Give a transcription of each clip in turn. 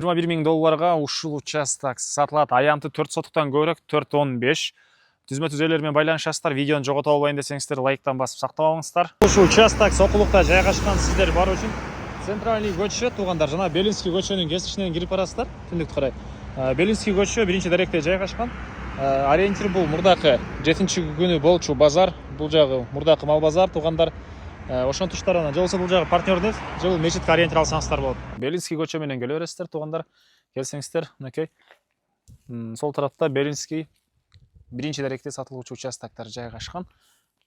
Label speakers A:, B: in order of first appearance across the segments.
A: $21.000 ушул участок сатылат. Аянты 4 сотуктан көбүрөөк 4.15. Түзмө түзөлөр менен байланышасыздар. Видеону жогото албайын десеңиздер, лайктан басып сактап алыңыздар. Ушул участок Сокулукта жайгашкан, сиздер баруу үчүн центральный көчө туугандар, жана Белинский көчөнүн кесишинен кирип барасыздар. Түндүктү карай. Белинский көчө биринчи даректе жайгашкан. Ориентир бул мурдакы 7-күнү болчу базар. Бул жагы мурдакы мал базар туугандар. Ошон туштарынан же болбосо бул жагы партнердер, же бул мечитке ориентир алсаңыздар болот. Белинский көчө менен келе бересиздер туугандар. Келсеңиздер, мынакей. Сол тарапта Белинский биринчи даректе сатылуучу участоктор жайгашкан.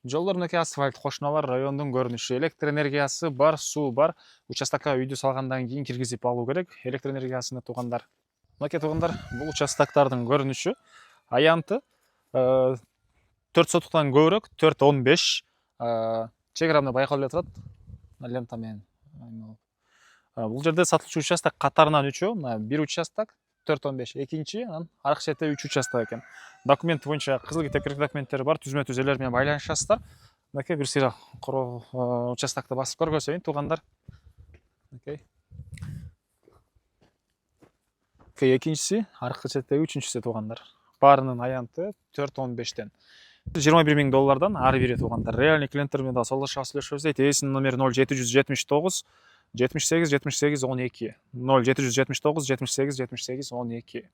A: Жолдор мынакей асфальт, кошуналар, райондун көрүнүшү, электр энергиясы бар, суу бар. Участокко үйдү салгандан кийин киргизип алуу керек. Электр энергиясыны туугандар. Мынакей туугандар, бул участоктордун көрүнүшү. Аянты 4 сотуктан көбүрөөк 4.15. Чегара мына байкалып эле турат. Лента менен. Бул жерде сатылуучу участок катарынан 3, мына бир участок 4.15, экинчи, анан аркы четте 3 участок экен. Документ боюнча кызыл китеп керек документтери бар, түзмө түзөлөр менен байланышасыздар. Мынакей бир сыйра участокты басып көргөзөйүн туугандар. Мынакей. Экинчиси, аркы четтеги үчүнчүсү туугандар. Баарынын аянты 4.15тен. $21.000 ар бири туугандар. Реальный клиенттер менен да соолашып сүйлөшөбүз дейт. Эсинин номери 0779 78 78 12. 0779 78 78 12.